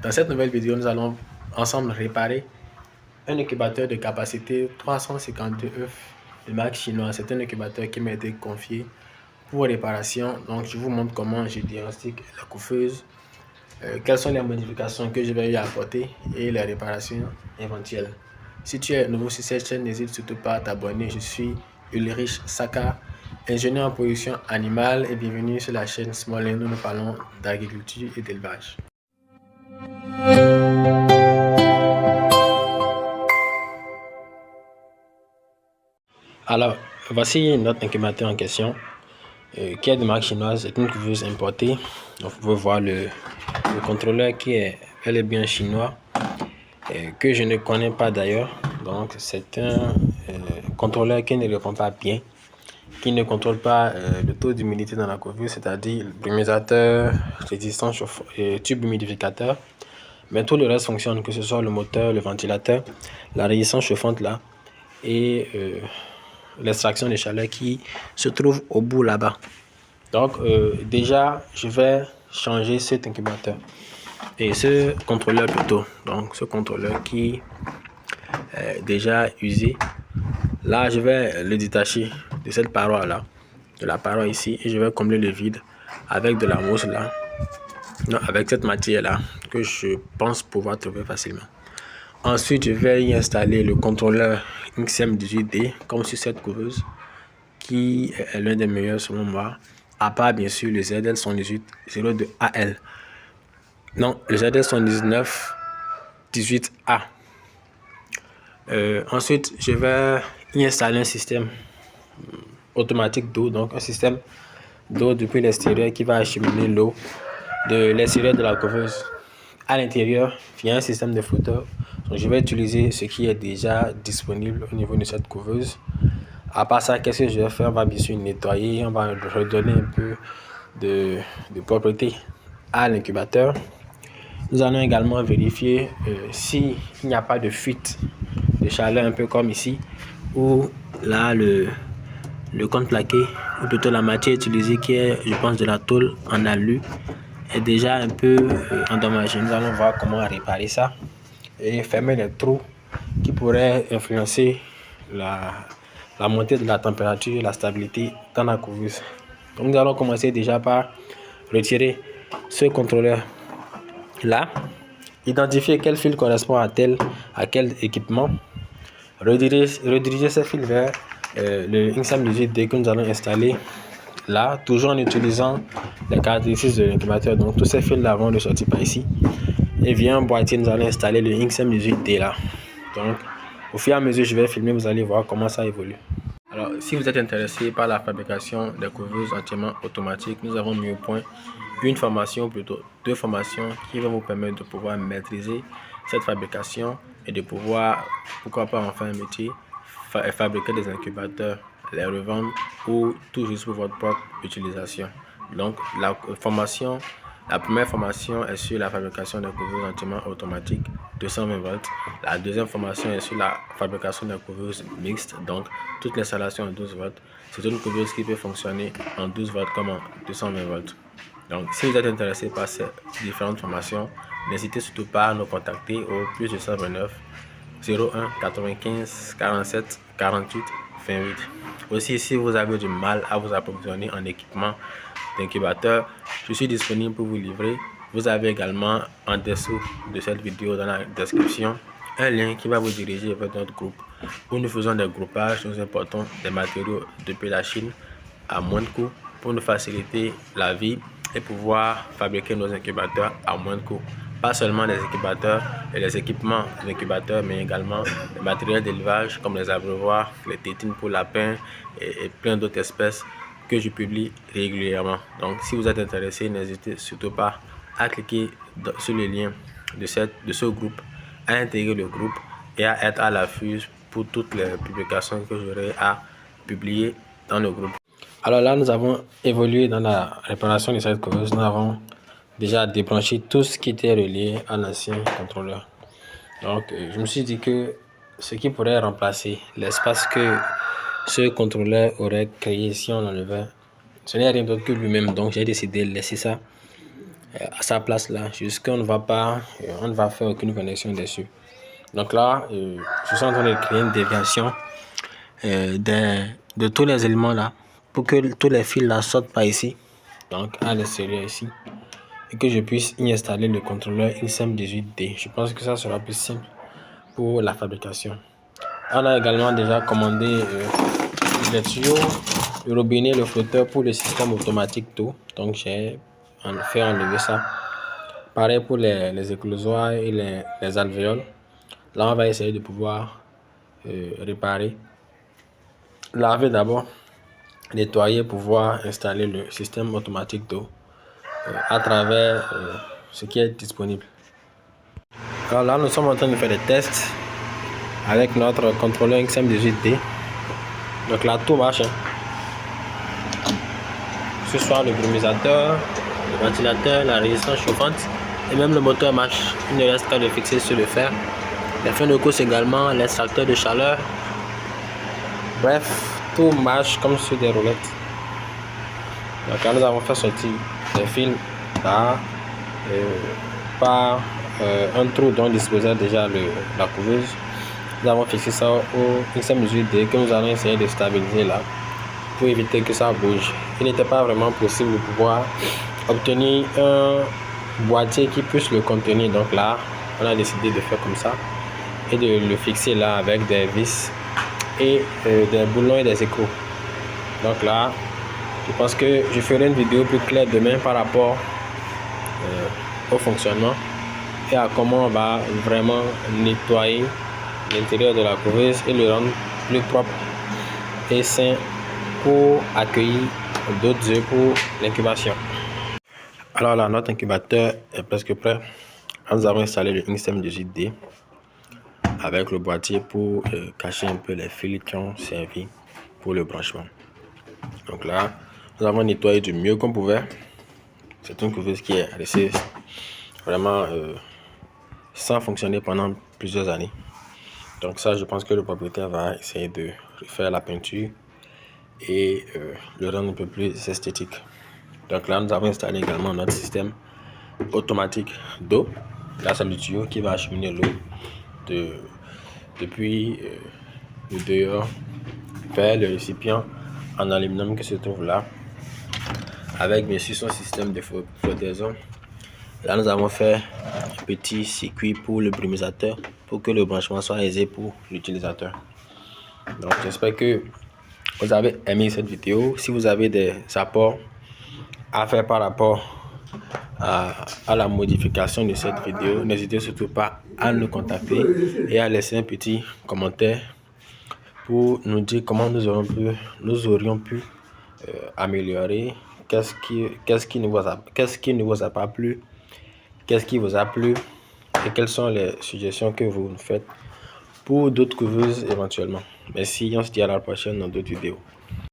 Dans cette nouvelle vidéo, nous allons ensemble réparer un incubateur de capacité 352 œufs de marque chinoise. C'est un incubateur qui m'a été confié pour réparation. Donc, je vous montre comment je diagnostique la couveuse, quelles sont les modifications que je vais y apporter et les réparations éventuelles. Si tu es nouveau sur cette chaîne, n'hésite surtout pas à t'abonner. Je suis Ulrich Saka, ingénieur en production animale, et bienvenue sur la chaîne Small où nous parlons d'agriculture et d'élevage. Alors, voici notre incubateur en question, qui est de marque chinoise. C'est une couveuse importée. Donc, vous pouvez voir le contrôleur qui est bel et bien chinois, que je ne connais pas d'ailleurs. Donc, c'est un contrôleur qui ne répond pas bien, qui ne contrôle pas le taux d'humidité dans la couveuse, c'est-à-dire le brumisateur, résistance et tube humidificateur. Mais tout le reste fonctionne, que ce soit le moteur, le ventilateur, la résistance chauffante là, et l'extraction de chaleur qui se trouve au bout là-bas. Donc déjà, je vais changer cet incubateur et ce contrôleur plutôt. Donc ce contrôleur qui est déjà usé. Là, je vais le détacher de cette paroi là, de la paroi ici, et je vais combler le vide avec de la mousse là. Non, avec cette matière là que je pense pouvoir trouver facilement. Ensuite, je vais y installer le contrôleur XM18D comme sur cette couveuse, qui est l'un des meilleurs selon moi, à part bien sûr le ZL11802AL. Non, le ZL11918A. Ensuite, je vais y installer un système automatique d'eau, donc un système d'eau depuis l'extérieur qui va acheminer l'eau de l'extérieur de la couveuse à l'intérieur via un système de flotteur. Donc, je vais utiliser ce qui est déjà disponible au niveau de cette couveuse. À part ça, qu'est-ce que je vais faire? On va bien sûr nettoyer, on va redonner un peu de propreté à l'incubateur. Nous allons également vérifier s'il n'y a pas de fuite de chaleur, un peu comme ici, où là le contreplaqué, ou plutôt la matière utilisée qui est, je pense, de la tôle en alu, est déjà un peu endommagée. Nous allons voir comment réparer ça et fermer les trous qui pourraient influencer la montée de la température et la stabilité dans la couveuse. Donc nous allons commencer déjà par retirer ce contrôleur là, identifier quel fil correspond à quel équipement, rediriger ce fil vers le XM18D que nous allons installer là, toujours en utilisant les caractéristiques de l'incubateur. Donc tous ces fils là vont ressortir par ici, et via un boîtier nous allons installer le XM18D là. Donc au fur et à mesure je vais filmer, vous allez voir comment ça évolue. Alors, si vous êtes intéressé par la fabrication des couveuses entièrement automatiques, nous avons mis au point une formation, plutôt deux formations, qui vont vous permettre de pouvoir maîtriser cette fabrication et de pouvoir, pourquoi pas en faire un métier, fabriquer des incubateurs, les revendre ou tout juste pour votre propre utilisation. Donc, la première formation est sur la fabrication des couveuses entièrement automatiques 220 volts. La deuxième formation est sur la fabrication des couveuses mixtes, donc toute l'installation en 12 volts. C'est une couveuse qui peut fonctionner en 12 volts comme en 220 volts. Donc, si vous êtes intéressé par ces différentes formations, n'hésitez surtout pas à nous contacter au plus 229 01 95 47 48 28. Aussi, si vous avez du mal à vous approvisionner en équipement d'incubateur, je suis disponible pour vous livrer. Vous avez également en dessous de cette vidéo, dans la description, un lien qui va vous diriger vers notre groupe où nous faisons des groupages. Nous importons des matériaux depuis la Chine à moins de coût pour nous faciliter la vie et pouvoir fabriquer nos incubateurs à moins de coût. Pas seulement les incubateurs et les équipements d'incubateurs, mais également les matériels d'élevage comme les abreuvoirs, les tétines pour lapins et plein d'autres espèces que je publie régulièrement. Donc, si vous êtes intéressé, n'hésitez surtout pas à cliquer sur le lien de ce groupe, à intégrer le groupe et à être à l'affût pour toutes les publications que j'aurai à publier dans le groupe. Alors là, nous avons évolué dans la réparation de cette couveuse. Nous avons déjà débranché tout ce qui était relié à l'ancien contrôleur. Donc, je me suis dit que ce qui pourrait remplacer l'espace que ce contrôleur aurait créé si on l'enlevait, ce n'est rien d'autre que lui-même. Donc, j'ai décidé de laisser ça à sa place là, jusqu'on ne va pas, on ne va faire aucune connexion dessus. Donc là, je suis en train de créer une déviation de tous les éléments là, pour que tous les fils là sortent par ici, donc à l'extérieur ici, et que je puisse y installer le contrôleur XM18D. Je pense que ça sera plus simple pour la fabrication. On a également déjà commandé les tuyaux, le robinet, le flotteur pour le système automatique d'eau. Donc j'ai fait enlever ça. Pareil pour les éclosoires et les alvéoles. Là, on va essayer de pouvoir réparer. Laver d'abord, nettoyer, pouvoir installer le système automatique d'eau à travers ce qui est disponible. Alors là, nous sommes en train de faire des tests avec notre contrôleur XM18D. Donc là, tout marche. Que ce soit le brumisateur, le ventilateur, la résistance chauffante et même le moteur marche. Il ne reste qu'à le fixer sur le fer. Les freins de course également, l'extracteur de chaleur. Bref, tout marche comme sur des roulettes. Donc là, nous avons fait sortir les fils par un trou dont disposait déjà la couveuse. Nous avons fixé ça au XM18D que nous allons essayer de stabiliser là pour éviter que ça bouge. Il n'était pas vraiment possible de pouvoir obtenir un boîtier qui puisse le contenir. Donc là, on a décidé de faire comme ça et de le fixer là avec des vis et des boulons et des écrous. Donc là, je pense que je ferai une vidéo plus claire demain par rapport au fonctionnement et à comment on va vraiment nettoyer l'intérieur de la couveuse et le rendre plus propre et sain pour accueillir d'autres œufs pour l'incubation. Alors là, notre incubateur est presque prêt. Nous avons installé le XM18D avec le boîtier pour cacher un peu les fils qui ont servi pour le branchement. Donc là, nous avons nettoyé du mieux qu'on pouvait. C'est une couveuse qui est restée vraiment sans fonctionner pendant plusieurs années. Donc ça, je pense que le propriétaire va essayer de refaire la peinture et le rendre un peu plus esthétique. Donc là, nous avons installé également notre système automatique d'eau. Là, c'est le tuyau qui va acheminer l'eau depuis le dehors vers le récipient en aluminium qui se trouve là, avec bien sûr son système de flottaison. Là, nous avons fait un petit circuit pour le brumisateur pour que le branchement soit aisé pour l'utilisateur. Donc, j'espère que vous avez aimé cette vidéo. Si vous avez des apports à faire par rapport à la modification de cette vidéo, n'hésitez surtout pas à nous contacter et à laisser un petit commentaire pour nous dire comment nous aurions pu améliorer, qu'est-ce qui ne vous a pas plu, qu'est-ce qui vous a plu et quelles sont les suggestions que vous nous faites pour d'autres couveuses éventuellement. Merci, on se dit à la prochaine dans d'autres vidéos.